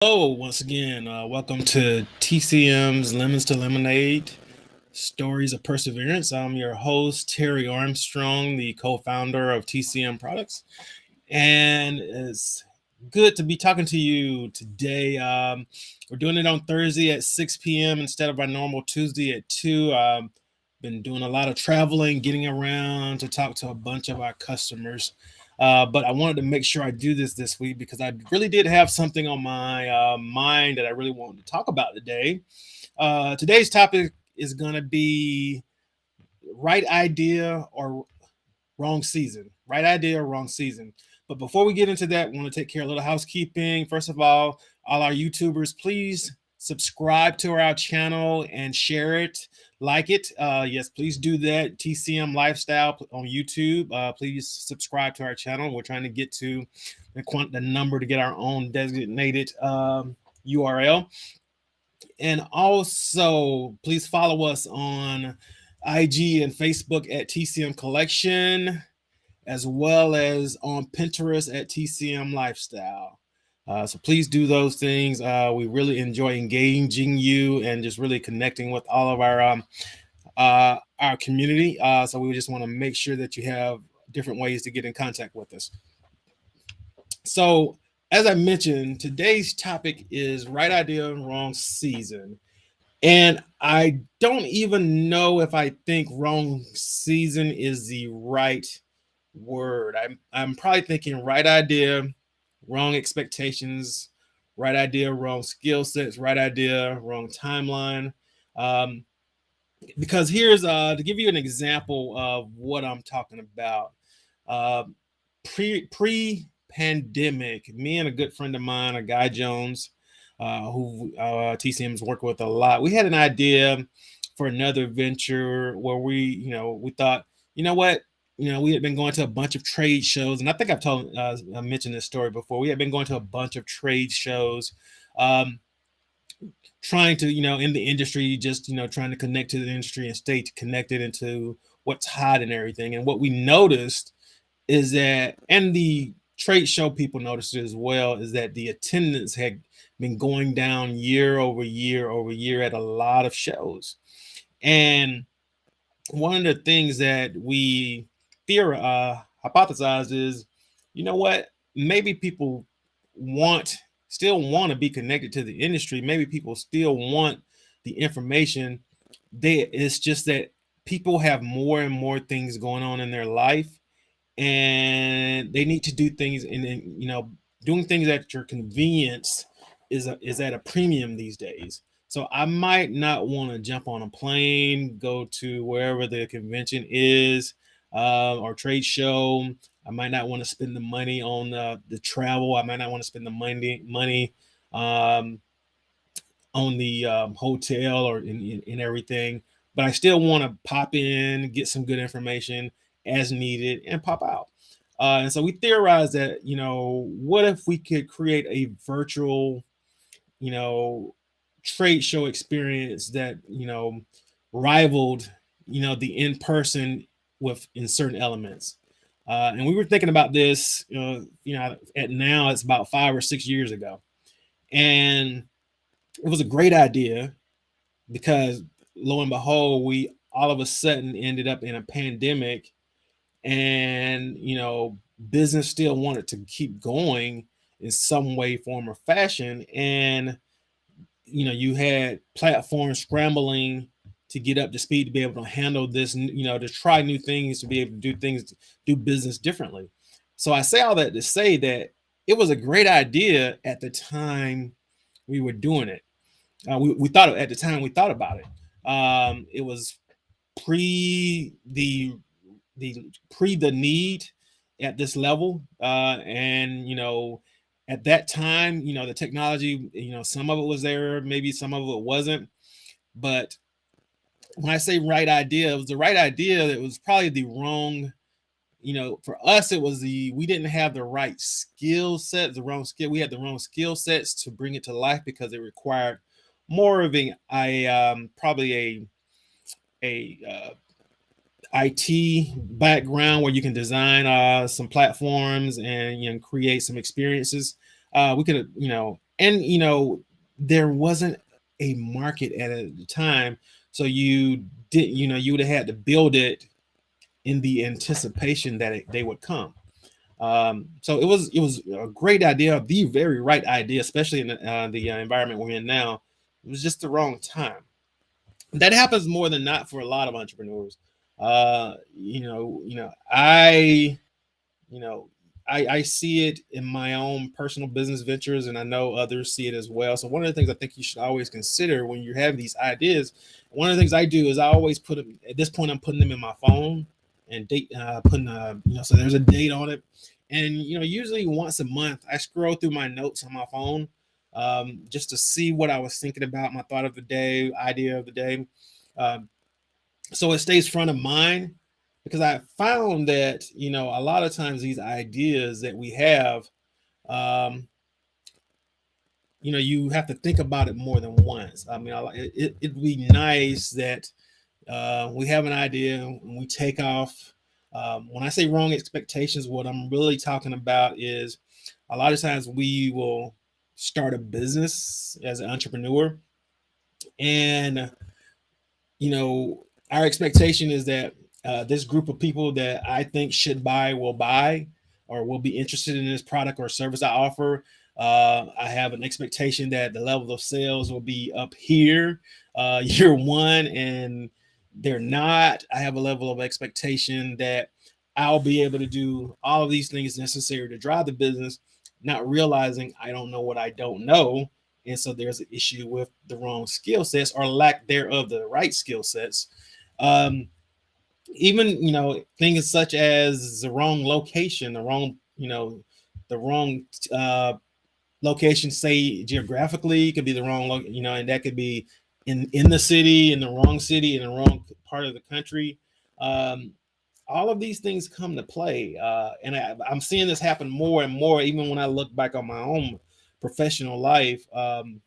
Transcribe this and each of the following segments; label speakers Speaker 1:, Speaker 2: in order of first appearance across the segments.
Speaker 1: Hello, once again. Welcome to TCM's Lemons to Lemonade Stories of Perseverance. I'm your host, Terry Armstrong, the co founder of TCM Products. And it's good to be talking to you today. We're doing it on Thursday at 6 p.m. instead of our normal Tuesday at 2. Been doing a lot of traveling, getting around to talk to a bunch of our customers. But I wanted to make sure I do this week because I really did have something on my mind that I really wanted to talk about today. Today's topic is going to be right idea or wrong season. Right idea or wrong season. But before we get into that, we want to take care of a little housekeeping. First of all our YouTubers, please subscribe to our channel and share it, like it. Yes, please do that. TCM Lifestyle on YouTube. Please subscribe to our channel. We're trying to get to the number to get our own designated URL. And also, please follow us on IG and Facebook at TCM Collection, as well as on Pinterest at TCM Lifestyle. So please do those things. We really enjoy engaging you and just really connecting with all of our community. So we just want to make sure that you have different ways to get in contact with us. So as I mentioned, today's topic is right idea and wrong season. And I don't even know if I think wrong season is the right word. I'm probably thinking right idea, wrong expectations, right idea, wrong skill sets, right idea, wrong timeline. Um, because here's to give you an example of what I'm talking about. Uh, pre pandemic, me and a good friend of mine, a Guy Jones, who TCM's worked with a lot, we had an idea for another venture where we thought, you know what, we had been going to a bunch of trade shows, and I think I mentioned this story before. We had been going to a bunch of trade shows, um, trying to, in the industry, just, trying to connect to the industry and stay connected into what's hot and everything. And what we noticed is that, and the trade show people noticed it as well, is that the attendance had been going down year over year over year at a lot of shows. And one of the things that we hypothesized is, you know what, maybe people still want to be connected to the industry. Maybe people still want the information. It's just that people have more and more things going on in their life, and they need to do things, and then, doing things at your convenience is at a premium these days. So I might not want to jump on a plane, go to wherever the convention is, or trade show. I might not want to spend the money on the travel. I might not want to spend the money um, on the hotel or in everything. But I still want to pop in, get some good information as needed, and pop out. And so we theorized that, what if we could create a virtual, you know, trade show experience that, rivaled, the in person with in certain elements. And we were thinking about this, at now it's about 5 or 6 years ago. And it was a great idea because lo and behold, we all of a sudden ended up in a pandemic, and business still wanted to keep going in some way, form, or fashion. And you had platforms scrambling to get up to speed to be able to handle this, to try new things, to be able to do things, do business differently. So I say all that to say that it was a great idea at the time we were doing it. We thought at the time we thought about it. It was pre the need at this level, and at that time, the technology, some of it was there, maybe some of it wasn't. But when I say right idea, it was the right idea. It was probably the wrong, for us, it was we didn't have the right skill set, the wrong skill. We had the wrong skill sets to bring it to life because it required more of probably a IT background where you can design some platforms and create some experiences. We could have, and there wasn't a market at the time, so you would have had to build it in the anticipation that they would come. So it was a great idea, the very right idea, especially in the environment we're in now. It was just the wrong time. That happens more than not for a lot of entrepreneurs. You know, I see it in my own personal business ventures, and I know others see it as well. So one of the things I think you should always consider when you have these ideas, one of the things I do is I always put them at this point. I'm putting them in my phone and date, putting so there's a date on it, and usually once a month I scroll through my notes on my phone, just to see what I was thinking about, my thought of the day, idea of the day. Um, so it stays front of mind, because I found that a lot of times these ideas that we have, um, you have to think about it more than once. I mean, it'd be nice that we have an idea and we take off. When I say wrong expectations, what I'm really talking about is a lot of times we will start a business as an entrepreneur, and you know, our expectation is that this group of people that I think should buy or will be interested in this product or service I offer. I have an expectation that the level of sales will be up here year one, and they're not. I have a level of expectation that I'll be able to do all of these things necessary to drive the business, not realizing I don't know what I don't know, and so there's an issue with the wrong skill sets or lack thereof the right skill sets. Um, Even things such as the wrong location, the wrong location, say geographically, could be the wrong and that could be in the city, in the wrong city, in the wrong part of the country. Um, all of these things come to play, and I'm seeing this happen more and more. Even when I look back on my own professional life, I'm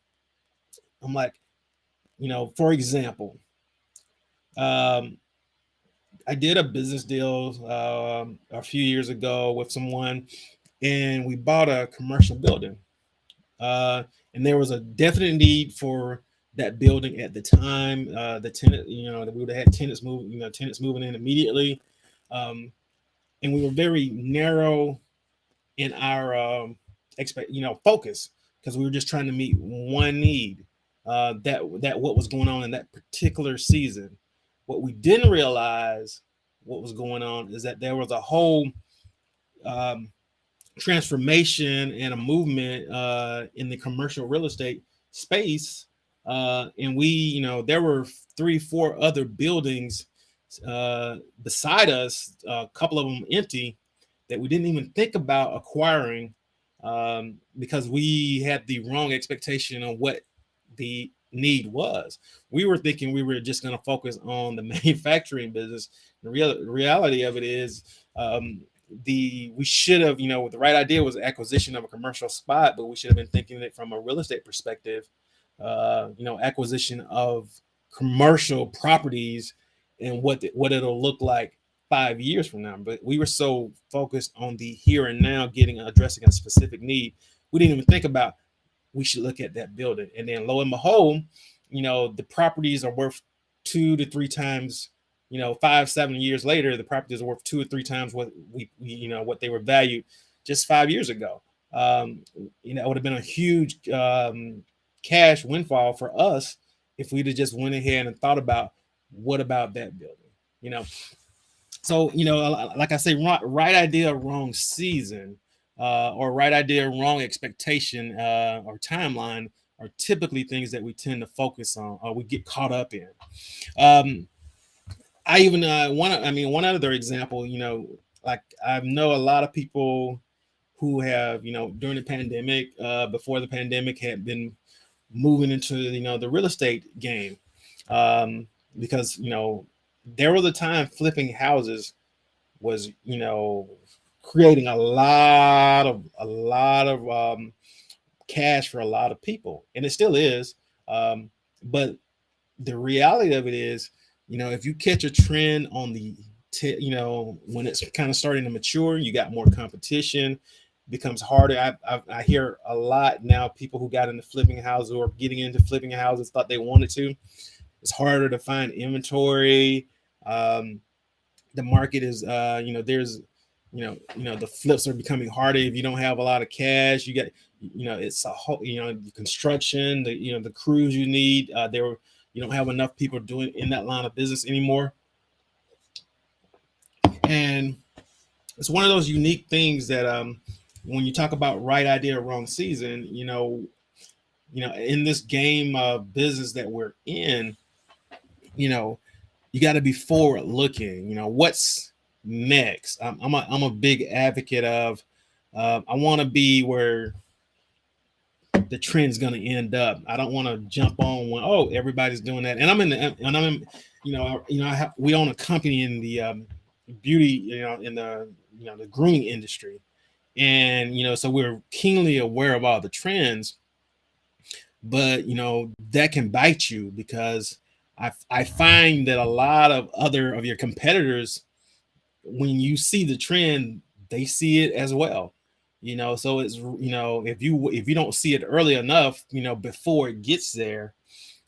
Speaker 1: like, for example, um, I did a business deal a few years ago with someone, and we bought a commercial building. And there was a definite need for that building at the time. The tenant, we would have had tenants moving in immediately, um, and we were very narrow in our focus, because we were just trying to meet one need, that what was going on in that particular season. What we didn't realize what was going on is that there was a whole um, transformation and a movement in the commercial real estate space, and there were 3 4 other buildings beside us, a couple of them empty, that we didn't even think about acquiring, because we had the wrong expectation on what the need was. We were thinking we were just going to focus on the manufacturing business. The reality of it is, we should have, the right idea was acquisition of a commercial spot, but we should have been thinking it from a real estate perspective, acquisition of commercial properties and what it'll look like 5 years from now. But we were so focused on the here and now, addressing a specific need, we didn't even think about we should look at that building. And then lo and behold, the properties are worth 2 to 3 times. 5 7 years later, the properties are worth 2 or 3 times what what they were valued just 5 years ago. It would have been a huge cash windfall for us if we'd have just went ahead and thought about what about that building. You know, so like I say, right idea, wrong season, or right idea, wrong expectation, or timeline are typically things that we tend to focus on or we get caught up in. um, I even one other example, like I know a lot of people who have, during the pandemic, before the pandemic, had been moving into the real estate game, because there was a time flipping houses was creating a lot of cash for a lot of people, and it still is. But the reality of it is, if you catch a trend on when it's kind of starting to mature, you got more competition. becomes harder. I hear a lot now people who got into flipping houses or getting into flipping houses thought they wanted to. It's harder to find inventory. Um, the market is, there's, the flips are becoming harder if you don't have a lot of cash. You get, it's a whole, the construction, the crews you need. You don't have enough people doing in that line of business anymore, and it's one of those unique things that when you talk about right idea, wrong season, in this game of business that we're in, you know, you got to be forward looking. What's next? I'm a big advocate of. I want to be where the trend's going to end up. I don't want to jump on when everybody's doing that, and we own a company in the beauty, in the grooming industry, and so we're keenly aware of all the trends, but that can bite you because I find that a lot of other of your competitors, when you see the trend, they see it as well. So it's, if you don't see it early enough, before it gets there,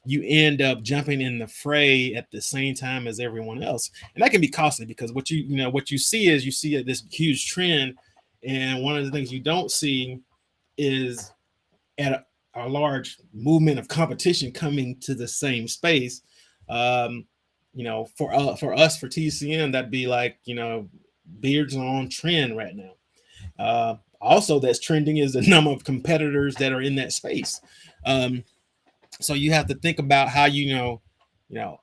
Speaker 1: you end up jumping in the fray at the same time as everyone else, and that can be costly because what you see is this huge trend, and one of the things you don't see is at a large movement of competition coming to the same space. Um, for us for TCM, that'd be like beards are on trend right now. Also, that's trending is the number of competitors that are in that space. So you have to think about how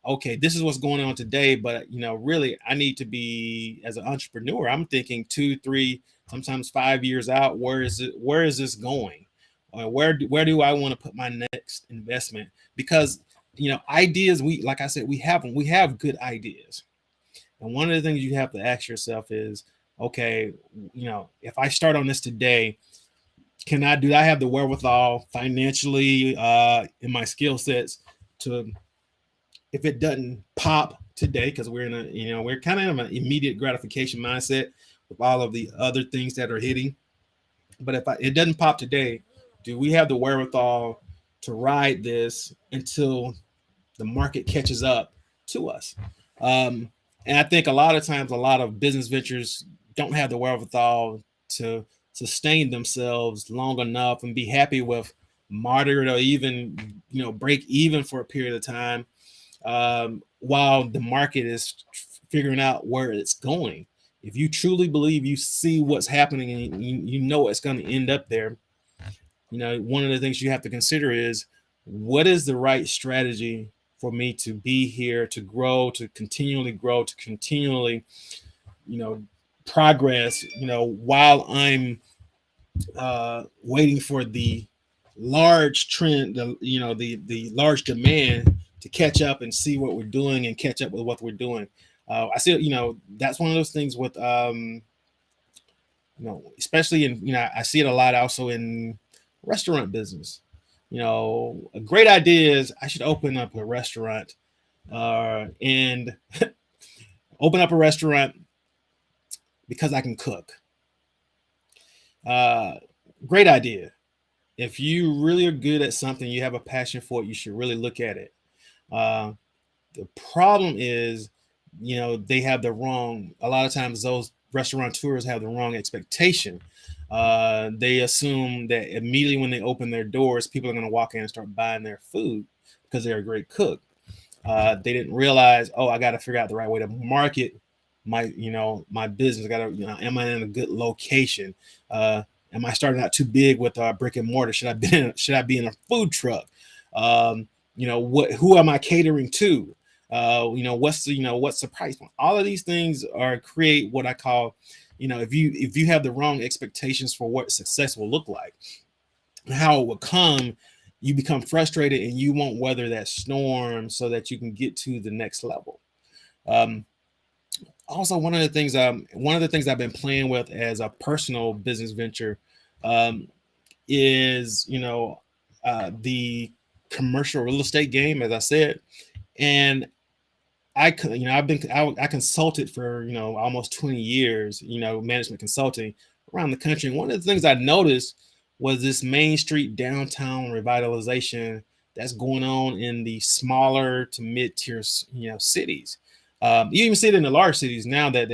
Speaker 1: okay, this is what's going on today, but really, I need to be, as an entrepreneur, I'm thinking 2, 3, sometimes 5 years out. Where is it? Where is this going? Where do I want to put my next investment? Because ideas, like I said, we have good ideas, and one of the things you have to ask yourself is, okay, if I start on this today, do I have the wherewithal financially, in my skill sets, to, if it doesn't pop today, because we're kind of in an immediate gratification mindset with all of the other things that are hitting. But if it doesn't pop today, do we have the wherewithal to ride this until the market catches up to us? And I think a lot of times, a lot of business ventures don't have the wherewithal to sustain themselves long enough and be happy with moderate or even break even for a period of time, while the market is figuring out where it's going. If you truly believe you see what's happening and you know it's going to end up there, one of the things you have to consider is, what is the right strategy for me to be here, to grow, to continually progress, while I'm waiting for the large trend, the large demand to catch up and see what we're doing and catch up with what we're doing. I see, that's one of those things with, especially in, I see it a lot also in restaurant business. A great idea is I should open up a restaurant, and open up a restaurant because I can cook. Great idea. If you really are good at something, you have a passion for it, you should really look at it. The problem is, they have a lot of times those restaurateurs have the wrong expectation. They assume that immediately when they open their doors, people are going to walk in and start buying their food because they're a great cook. They didn't realize, I got to figure out the right way to market my business. Am I in a good location? Am I starting out too big with brick and mortar? Should I be in a food truck? Who am I catering to? What's the price point? All of these things create what I call, if you have the wrong expectations for what success will look like, how it will come, you become frustrated and you won't weather that storm so that you can get to the next level. Also, one of the things I've been playing with as a personal business venture, is the commercial real estate game, as I said. And I consulted for almost 20 years, management consulting, around the country. And one of the things I noticed was this Main Street downtown revitalization that's going on in the smaller to mid-tier, cities. You even see it in the large cities now that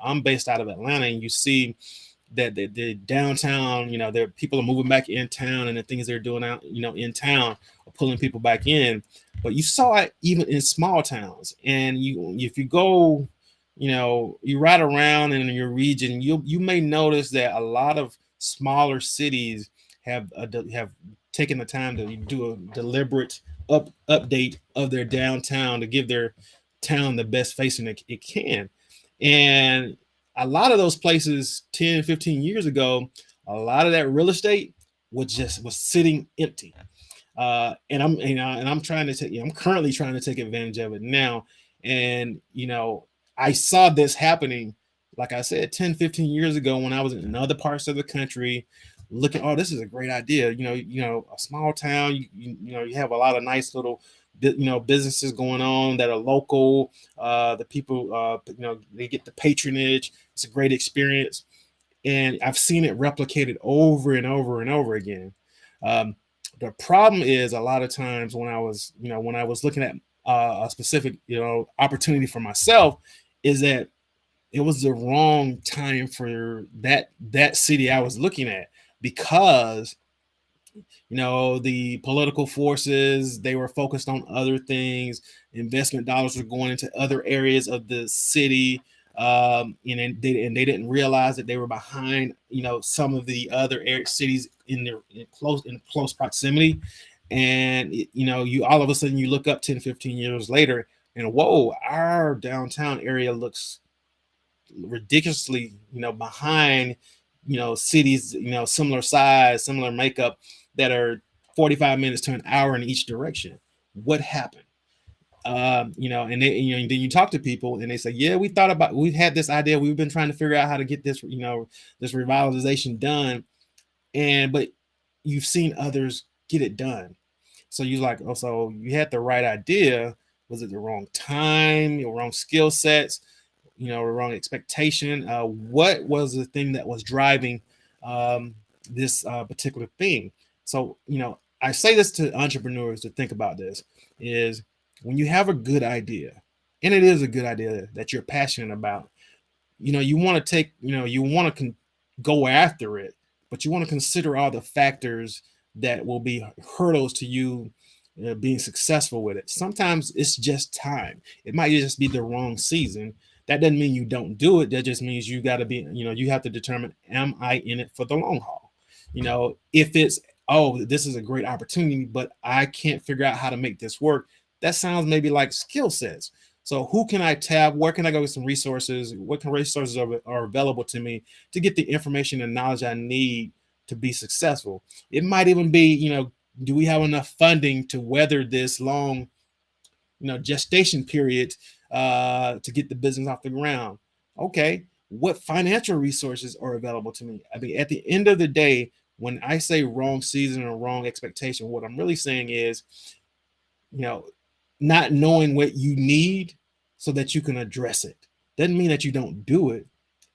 Speaker 1: I'm based out of Atlanta, and you see that the downtown, there people are moving back in town, and the things they're doing out, in town are pulling people back in. But you saw it even in small towns, and if you go, you ride around in your region, you may notice that a lot of smaller cities have taken the time to do a deliberate update of their downtown to give their town the best facing it can. And a lot of those places 10, 15 years ago, a lot of that real estate was sitting empty. And I'm trying to I'm currently trying to take advantage of it now. And I saw this happening, like I said, 10, 15 years ago when I was in other parts of the country looking, oh, this is a great idea. A small town, you have a lot of nice little businesses going on that are local. The people, they get the patronage. It's a great experience, and I've seen it replicated over and over and over again. The problem is a lot of times when I was looking at a specific opportunity for myself, is that it was the wrong time for that city I was looking at, because the political forces, they were focused on other things. Investment dollars were going into other areas of the city, and they didn't realize that they were behind some of the other cities in close proximity. And you all of a sudden you look up 10, 15 years later, and whoa, our downtown area looks ridiculously behind cities similar size, similar makeup, that are 45 minutes to an hour in each direction. What happened? And then you talk to people and they say, yeah, we've had this idea, we've been trying to figure out how to get this this revitalization done, but you've seen others get it done. So you're like, oh, so you had the right idea, was it the wrong time, wrong skill sets, wrong expectation? What was the thing that was driving this particular thing? So I say this to entrepreneurs to think about this, is when you have a good idea, and it is a good idea that you're passionate about, you want to take, you want to go after it, but you want to consider all the factors that will be hurdles to you being successful with it. Sometimes it's just time. It might just be the wrong season. That doesn't mean you don't do it. That just means you got to be, you have to determine, am I in it for the long haul? If it's, oh, this is a great opportunity, but I can't figure out how to make this work. That sounds maybe like skill sets. So who can I tap? Where can I go get some resources? What resources are available to me to get the information and knowledge I need to be successful? It might even be, do we have enough funding to weather this long, gestation period to get the business off the ground? Okay, what financial resources are available to me? I mean, at the end of the day, when I say wrong season or wrong expectation, what I'm really saying is, not knowing what you need so that you can address it. Doesn't mean that you don't do it.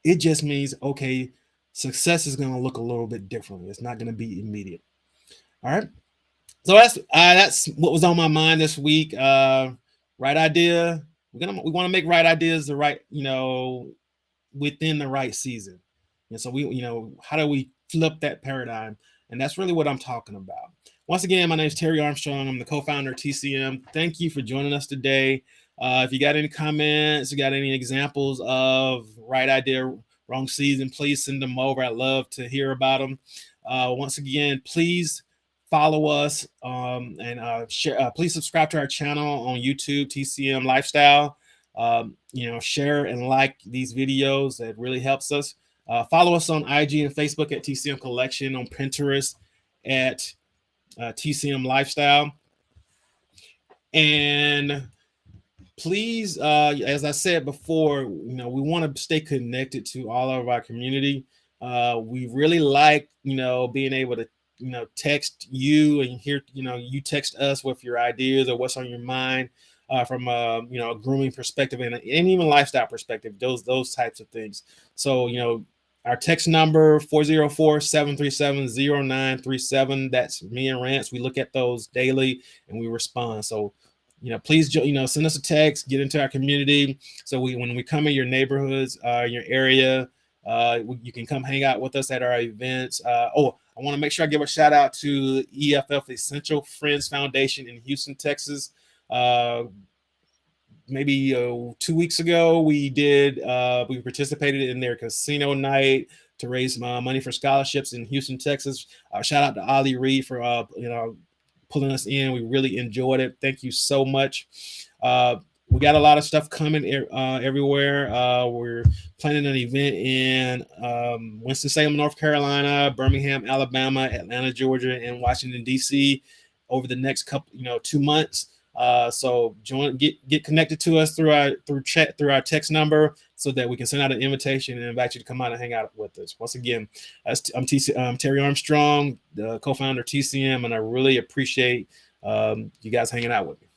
Speaker 1: It just means, okay, success is going to look a little bit differently. It's not going to be immediate. All right. So that's what was on my mind this week. Right idea. We want to make right ideas the right, within the right season. And so how do we flip that paradigm? And that's really what I'm talking about. Once again, my name is Terry Armstrong. I'm the co-founder of TCM. Thank you for joining us today. If you got any comments, you got any examples of right idea, wrong season, please send them over. I'd love to hear about them. Once again, please follow us and share. Please subscribe to our channel on YouTube, TCM Lifestyle. Share and like these videos. That really helps us. Follow us on IG and Facebook at TCM Collection, on Pinterest at TCM Lifestyle. And please, as I said before, we want to stay connected to all of our community. We really like, being able to, text you and hear, you text us with your ideas or what's on your mind from a, a grooming perspective and even lifestyle perspective, those types of things. So, Our text number 404-737-0937. That's me and Rance. We look at those daily and we respond. So, please, send us a text, get into our community. So when we come in your neighborhoods, your area, you can come hang out with us at our events. I want to make sure I give a shout out to EFF Essential Friends Foundation in Houston, Texas. Maybe 2 weeks ago, we participated in their casino night to raise money for scholarships in Houston, Texas. Shout out to Ali Reed for pulling us in. We really enjoyed it. Thank you so much. We got a lot of stuff coming everywhere. We're planning an event in Winston-Salem, North Carolina, Birmingham, Alabama, Atlanta, Georgia, and Washington, D.C. over the next couple, 2 months. So get connected to us through our text number so that we can send out an invitation and invite you to come out and hang out with us. Once again, I'm Terry Armstrong, the co-founder of TCM, and I really appreciate you guys hanging out with me.